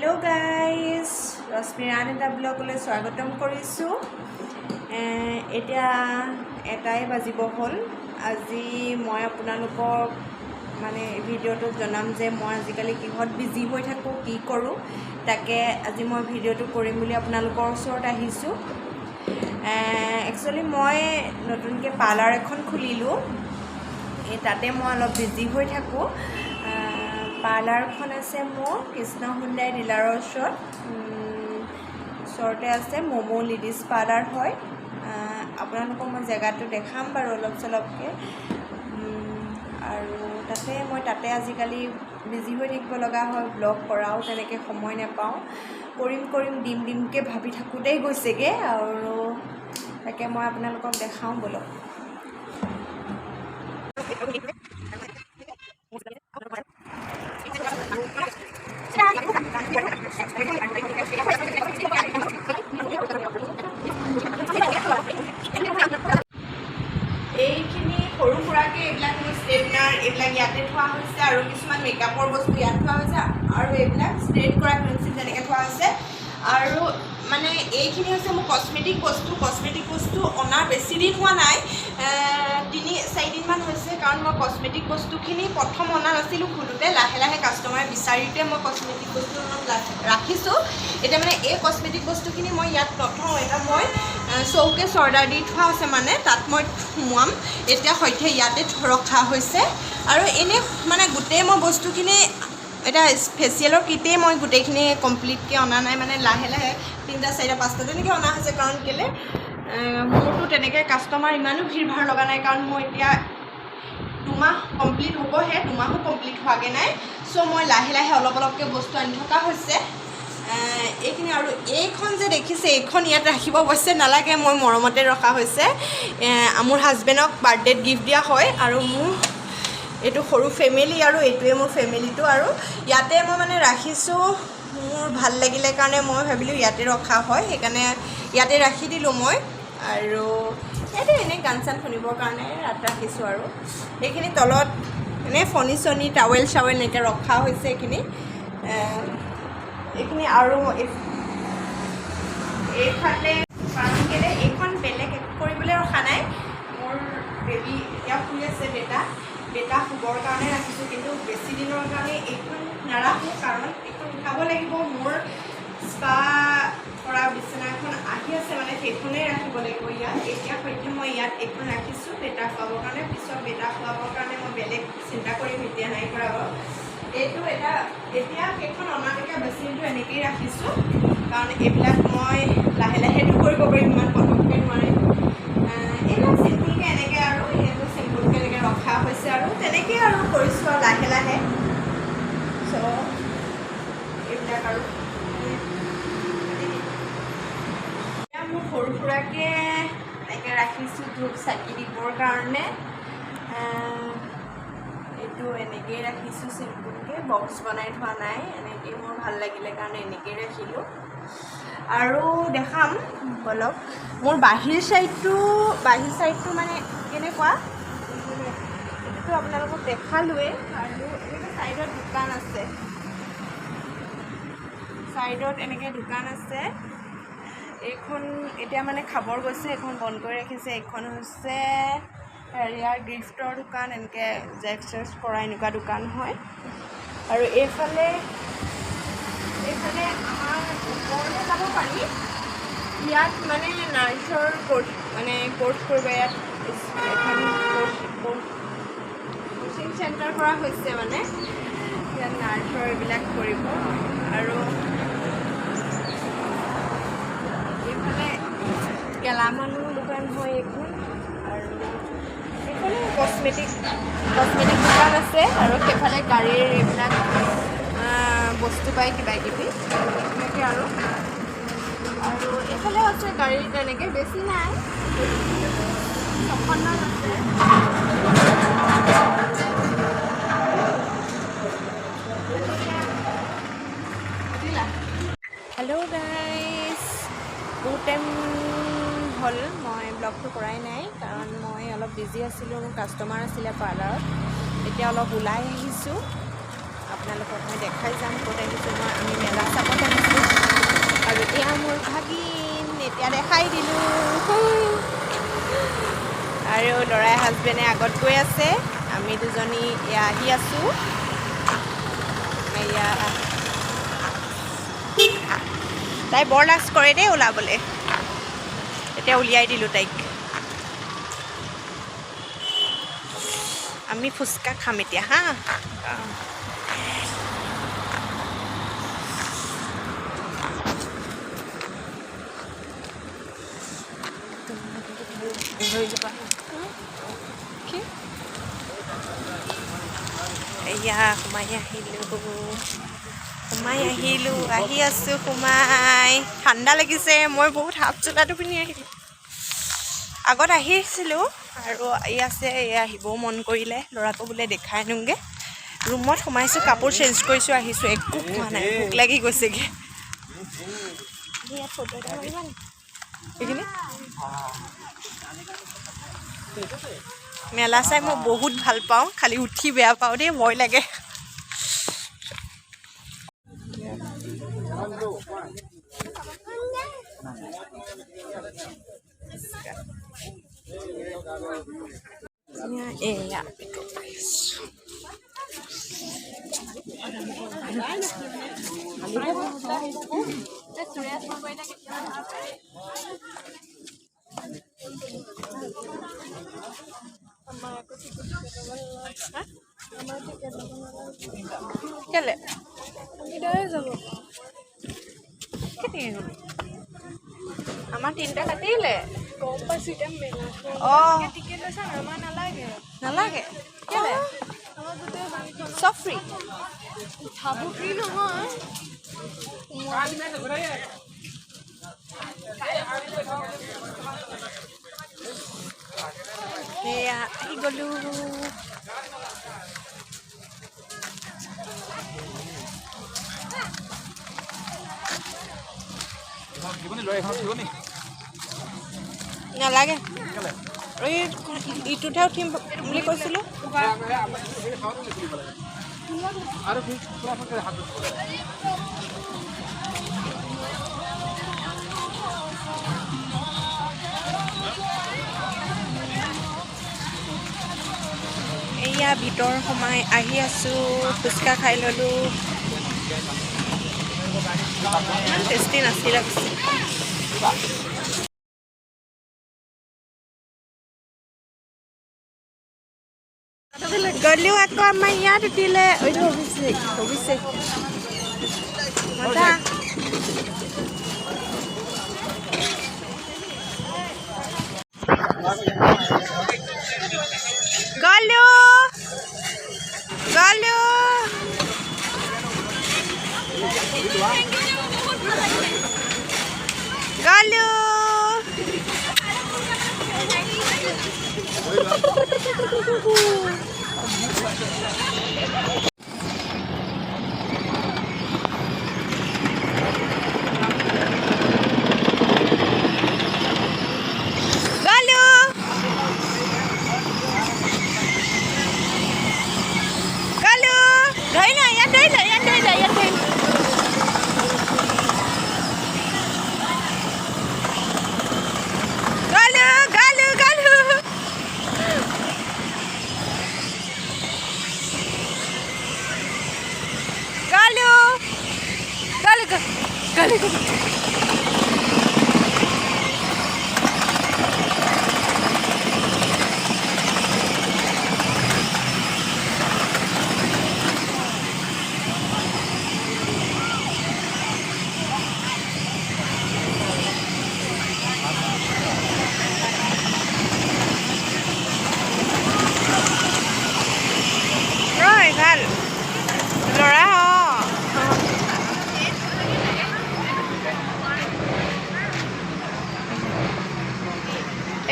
Hello guys रश्मिरान এটা ব্লগলৈ স্বাগতম কৰিছো এতিয়া এটাই বাজিব হ'ল আজি মই আপোনালোকক মানে ভিডিওটো জনাম যে মই আজিকালি কিহত বিজি হৈ থাকো কি কৰো তাকে আজি মই ভিডিওটো কৰিম বুলি আপোনালোকৰ ওচৰত আহিছো একচুয়ালি মই নতুনকৈ পাৰ্লাৰ এখন খুলিলো তাতে মই অলপ বিজি হৈ থাকো পাৰ্লাৰখন আছে মোৰ কৃষ্ণ হুণ্ডাই ডিলাৰৰ ওচৰতে আছে মমো লেডিজ পাৰ্লাৰ হয় আপোনালোকক মই জেগাটো দেখাম বাৰু অলপ চলপকৈ আৰু তাতে আজিকালি বিজি হৈ থাকিব লগা হয় ব্লগ কৰাও তেনেকৈ সময় নাপাওঁ কৰিম দিমকৈ ভাবি থাকোঁতেই গৈছেগৈ আৰু তাকে মই আপোনালোকক দেখাওঁ বলক এইখিনি সৰু সুৰাকৈ এইবিলাক ষ্ট্ৰেটনাৰ এইবিলাক ইয়াতে থোৱা হৈছে আৰু কিছুমান মেকআপৰ বস্তু ইয়াত থোৱা হৈছে আৰু এইবিলাক ষ্ট্ৰেট কৰা পেঞ্চিল যেনেকৈ থোৱা হৈছে আৰু মানে এইখিনি হৈছে মোৰ কসমেটিক বস্তু অনাৰ বেছি দিন হোৱা নাই 3-4 দিনমান হৈছে কাৰণ মই কসমেটিক বস্তুখিনি প্ৰথম অনা নাছিলোঁ খোলোতে লাহে লাহে কাষ্টমাৰে বিচাৰিতে মই কসমেটিক বস্তু ৰাখিছোঁ এতিয়া মানে এই কসমেটিক বস্তুখিনি মই ইয়াত নথওঁ এটা মই চৌকেছ অৰ্ডাৰ দি থোৱা আছে মানে তাত মই সোমোৱাম এতিয়া সৈতে ইয়াতে ৰখা হৈছে আৰু এনে মানে গোটেই মই বস্তুখিনি এটা ফেচিয়েলৰ কিটেই মই গোটেইখিনি কমপ্লিটকৈ অনা নাই মানে লাহে লাহে 3-4-5টা তেনেকৈ অনা হৈছে কাৰণ কেলৈ মোৰতো তেনেকৈ কাষ্টমাৰ ইমানো ভিৰ ভাৰ লগা নাই কাৰণ মই এতিয়া 2 মাহ কমপ্লিট হ'বহে 2 মাহো কমপ্লিট হোৱাগৈ নাই চ' মই লাহে লাহে অলপকৈ বস্তু আনি থকা হৈছে এইখিনি আৰু এইখন যে দেখিছে এইখন ইয়াত ৰাখিব অৱশ্যে নালাগে মই মৰমতে ৰখা হৈছে মোৰ হাজবেণ্ডক বাৰ্থডেত গিফ্ট দিয়া হয় আৰু মোৰ এইটো সৰু ফেমিলি আৰু এইটোৱে মোৰ ফেমিলিটো আৰু ইয়াতে মই মানে ৰাখিছোঁ মোৰ ভাল লাগিলে কাৰণে মই ভাবিলোঁ ইয়াতে ৰখা হয় সেইকাৰণে ইয়াতে ৰাখি দিলোঁ মই আৰু ইয়াতে এনেই গান চান শুনিবৰ কাৰণে ৰাখিছোঁ আৰু এইখিনি তলত এনেই ফণি চনি টাৱেল চাৱেল এনেকৈ ৰখা হৈছে এইখিনি আৰু এইফালে কেলৈ এইখন বেলেগ কৰিবলৈ ৰখা নাই মোৰ বেবী এতিয়া শুই আছে বেটা শুবৰ কাৰণে ৰাখিছোঁ কিন্তু বেছি দিনৰ কাৰণে এইখন নাৰাখোঁ কাৰণ এইখন উঠাব লাগিব মোৰ স্পা কৰা বিচনা এখন আহি আছে মানে সেইখনেই ৰাখিব লাগিব ইয়াত এতিয়া সৈতে মই ইয়াত এইখন ৰাখিছোঁ বেটা খুৱাবৰ কাৰণে পিছত বেটা খুৱাবৰ কাৰণে মই বেলেগ চিন্তা কৰিম এতিয়া নাই কৰাব এইটো এতিয়া সেইখন অনালৈকে বেচিনটো এনেকৈয়ে ৰাখিছোঁ কাৰণ এইবিলাক মই লাহে লাহেতো কৰিব পাৰিম ইমান পটককৈ নোৱাৰিম এইবিলাক চিম্পুলকৈ এনেকৈ আৰু এইটো চিম্পুলকৈ এনেকৈ ৰখা হৈছে আৰু তেনেকৈ আৰু কৰিছোঁ আৰু লাহে লাহে চ' এইবিলাক আৰু মোৰ সৰু সুৰাকৈ এনেকৈ ৰাখিছোঁ ধূপ চাকি দিবৰ কাৰণে এইটো এনেকৈয়ে ৰাখিছোঁ চিম্পুলকৈ বক্স বনাই থোৱা নাই এনেকৈয়ে মোৰ ভাল লাগিলে কাৰণে এনেকৈয়ে ৰাখিলোঁ আৰু দেখাম বলক মোৰ বাহিৰ চাইডটো মানে কেনেকুৱা এইটোতো আপোনালোকক দেখালোৱে আৰু এনেকৈ চাইডত দোকান আছে চাইডত এনেকৈ দোকান আছে এইখন এতিয়া মানে খাবৰ গৈছে এইখন বন্ধ কৰি ৰাখিছে এইখন হৈছে হেৰিয়াৰ গিফ্টৰ দোকান এনেকৈ জেক্স চেক্স কৰা এনেকুৱা দোকান হয় আৰু এইফালে আমাৰ ওপৰলৈ যাব পাৰি ইয়াত মানে নাৰ্ছৰ কোৰ্চ কৰিব ইয়াত এখন কোচিং চেণ্টাৰ কৰা হৈছে মানে ইয়াত নাৰ্ছৰ এইবিলাক কৰিব আৰু এইফালে গেলামালৰ দোকান হয় এইখন আৰু এইফালে কসমেটিক দোকান আছে আৰু সেইফালে গাড়ীৰ এইবিলাক বস্তু পায় কিবাকিবি এনেকৈ আৰু এইফালেও আছে গাড়ী তেনেকৈ বেছি নাই 6খনমান আছে হেল্ল' গাইজ বহুত টাইম হ'ল মই ব্লগটো কৰাই নাই কাৰণ মই অলপ বিজি আছিলোঁ মোৰ কাষ্টমাৰ আছিলে পাৰ্লাৰত এতিয়া অলপ ওলাই আহিছোঁ আপোনালোকক মই দেখাই যাম ক'ত আহিছোঁ আমি মেলা চাব এতিয়া দেখাই দিলোঁ। আৰু ল'ৰাই হাজবেণ্ডে আগত গৈ আছে, আমি দুজনী এয়া আহি আছোঁ। এয়া তাই বৰ লাজ কৰে দেই ওলাবলৈ, এতিয়া উলিয়াই দিলোঁ তাইক। আমি ফুচকা খাম এতিয়া হা। এয়া সোমাই আহিলোঁ, আহি আছোঁ সোমাই। ঠাণ্ডা লাগিছে, মই বহুত হাফ চোলাটো পিন্ধি আহিলোঁ। আগত আহিছিলোঁ আৰু এই আছে, এই আহিবও মন কৰিলে, ল'ৰাকো বোলে দেখাই আনোগৈ। ৰুমত সোমাইছোঁ, কাপোৰ চেঞ্জ কৰিছোঁ, আহিছোঁ, একো খোৱা নাই, ভোক লাগি গৈছেগৈ। মেলা চাই মই বহুত ভাল পাওঁ, খালি উঠি বেয়া পাওঁ দেই, ভয় লাগে। এয়া কেলে আমাৰ 3টা কাটিলে। নালাগে কেলে চব ফ্ৰী খাবো ফ্ৰী নহয়। এয়া আহি গ'লো। নালাগে, ইটোতহে উঠিম বুলি কৈছিলোঁ। এয়া ভিতৰ সোমাই আহি আছোঁ, ফুচকা খাই ল'লোঁ। ইমান টেষ্টি নাছিলে। গ'লেও আকৌ আমাৰ ইয়াত উঠিলে অভিষেক মজা। গ'লো ভাল ল'ৰা।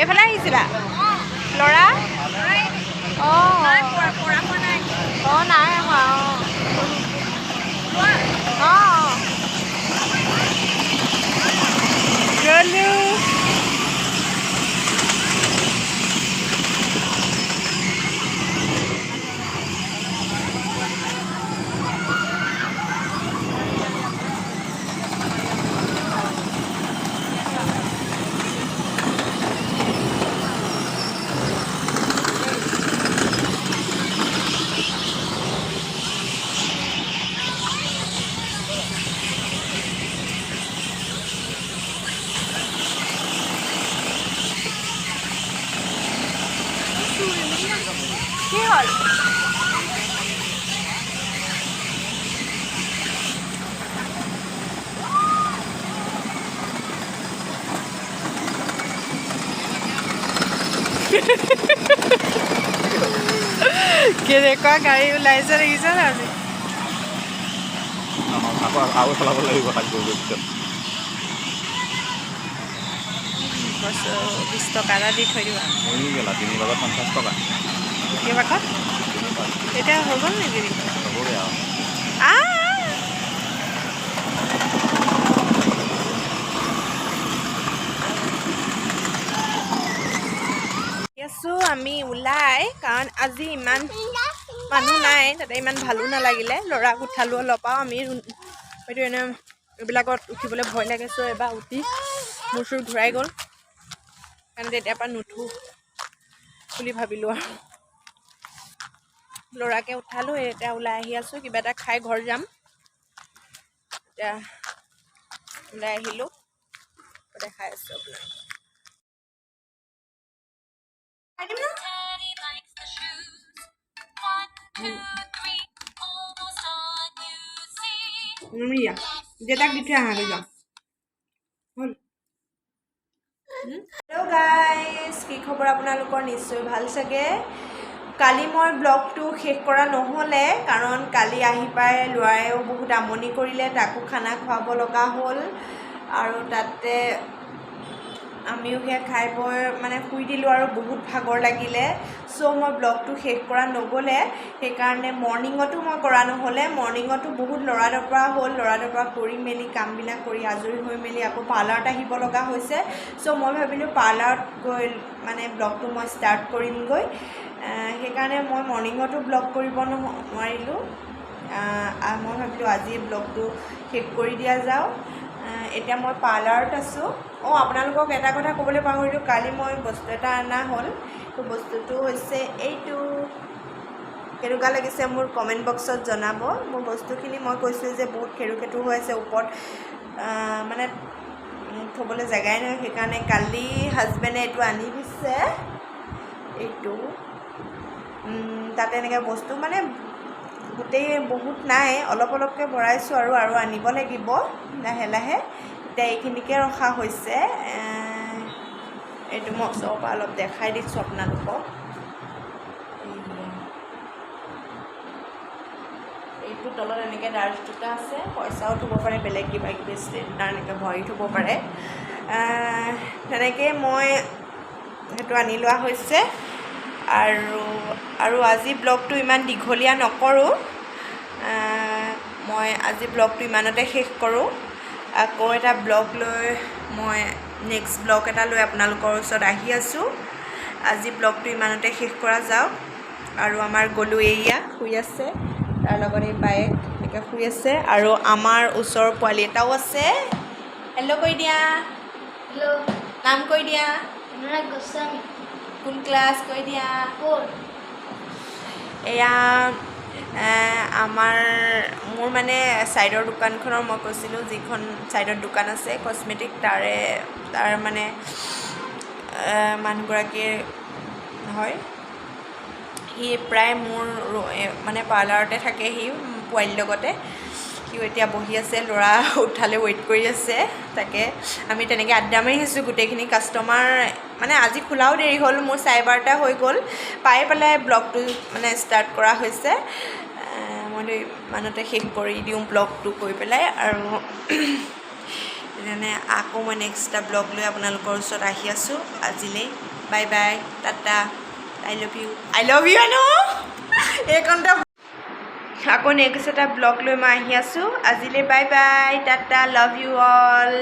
এইফালে আহিছিলা ল'ৰা? অঁ নাই হোৱা। অঁ গ'লো। কি হ'ল কেনেকুৱা গাড়ী ওলাইছে দেখিছে না আজি আৰু চলাব লাগিব তাক গৈ পিছত 20 টকা এটা দি থৈ দিবা মৰি গ'লা 3 বাৰত 50 টকা কেইবাকত এতিয়া হৈ গ'ল নেকি হ'বগৈ আৰু আছোঁ আমি ওলাই কাৰণ আজি ইমান মানুহ নাই তাতে ইমান ভালো নালাগিলে ল'ৰাক উঠালোঁ অলপ আৰু আমি হয়তো এনে এইবিলাকত উঠিবলৈ ভয় লাগে চ' এবাৰ উঠি মোৰ চুৰ ঘূৰাই গ'ল কাৰণ তেতিয়াৰ পৰা নুঠোঁ বুলি ভাবিলোঁ আৰু ল'ৰাকে উঠালোঁ এতিয়া ওলাই আহি আছোঁ কিবা এটা খাই ঘৰ যাম এতিয়া ওলাই আহিলোঁ দেখাই আছোঁ আপোনাক দেউতাক দি থৈ আহাগৈ যাওঁ হ'ল হেল্ল' গাইজ কি খবৰ আপোনালোকৰ নিশ্চয় ভাল চাগে কালি মই ব্লগটো শেষ কৰা নহ'লে কাৰণ কালি আহি পাই ল'ৰায়েও বহুত আমনি কৰিলে তাকো খানা খুৱাব লগা হ'ল আৰু তাতে আমিও সেয়া খাই বৈ মানে শুই দিলোঁ আৰু বহুত ভাগৰ লাগিলে চ' মই ব্লগটো শেষ কৰা নগ'লে সেইকাৰণে মৰ্ণিঙতো মই কৰা নহ'লে মৰ্ণিঙতো বহুত ল'ৰা দপৰা হ'ল ল'ৰা দপৰা কৰি মেলি কামবিলাক কৰি আজৰি হৈ মেলি আকৌ পাৰ্লাৰত আহিব লগা হৈছে চ' মই ভাবিলোঁ পাৰ্লাৰত গৈ মানে ব্লগটো মই ষ্টাৰ্ট কৰিমগৈ সেইকাৰণে মই মৰ্ণিঙতো ব্লগ কৰিব নোৱাৰিলোঁ মই ভাবিলোঁ আজি ব্লগটো শেষ কৰি দিয়া যাওঁ এতিয়া মই পাৰ্লাৰত আছোঁ আপোনালোকক এটা কথা ক'বলৈ পাহৰিলোঁ কালি মই বস্তু এটা অনা হ'ল তো বস্তুটো হৈছে এইটো কেনেকুৱা লাগিছে মোৰ কমেণ্ট বক্সত জনাব মোৰ বস্তুখিনি মই কৈছোঁ যে বহুত খেৰু হৈ আছে ওপৰত মানে থ'বলৈ জেগাই নহয় সেইকাৰণে কালি হাজবেণ্ডে এইটো আনি দিছে এইটো তাতে এনেকৈ বস্তু মানে গোটেই বহুত নাই অলপ অলপকৈ ভৰাইছোঁ আৰু আনিব লাগিব লাহে লাহে এতিয়া এইখিনিকে ৰখা হৈছে এইটো মই ওচৰৰ পৰা অলপ দেখাই দিছোঁ আপোনালোকক এইটো তলত এনেকৈ ডাৰ্জ দুটা আছে পইচাও থ'ব পাৰে বেলেগ কিবা কিবি ষ্টেণ্ডাৰ এনেকৈ ভৰি থ'ব পাৰে তেনেকৈ মই সেইটো আনি লোৱা হৈছে আৰু আজি ব্লগটো ইমান দীঘলীয়া নকৰোঁ মই আজি ব্লগটো ইমানতে শেষ কৰোঁ আকৌ এটা ব্লগ লৈ মই নেক্সট ব্লগ এটা লৈ আপোনালোকৰ ওচৰত আহি আছোঁ আজি ব্লগটো ইমানতে শেষ কৰা যাওক আৰু আমাৰ গলু এয়া শুই আছে তাৰ লগত এই বায়েক এনেকৈ শুই আছে আৰু আমাৰ ওচৰৰ পোৱালি এটাও আছে হেল্ল' কৈ দিয়া হেল্ল' নাম কৈ দিয়া অনুৰাগ গোস্বামী কোন ক্লাছ কৈ দিয়া 4 এয়া মোৰ মানে ছাইডৰ দোকানখনৰ মই কৈছিলোঁ যিখন ছাইডৰ দোকান আছে কচমেটিক তাৰ মানে মানুহগৰাকীৰ হয় সি প্ৰায় মোৰ মানে পাৰ্লাৰতে থাকে সি পোৱালিৰ লগতে সিও এতিয়া বহি আছে ল'ৰা উঠালে ৱেইট কৰি আছে তাকে আমি তেনেকৈ আড্ডা মাৰি আছোঁ গোটেইখিনি কাষ্টমাৰ মানে আজি খোলাও দেৰি হ'ল মোৰ 12:30 হৈ গ'ল পাই পেলাই ব্লগটো মানে ষ্টাৰ্ট কৰা হৈছে মই ইমানতে শেষ কৰি দিওঁ ব্লগটো কৰি পেলাই আৰু সেইকাৰণে আকৌ মই নেক্সট এটা ব্লগ লৈ আপোনালোকৰ ওচৰত আহি আছোঁ আজিলৈ bye bye Tata I love you know এইকণতে আকৌ নেক্সট এটা ব্লগ লৈ মই আহি আছোঁ আজিলৈ bye bye Tata love you all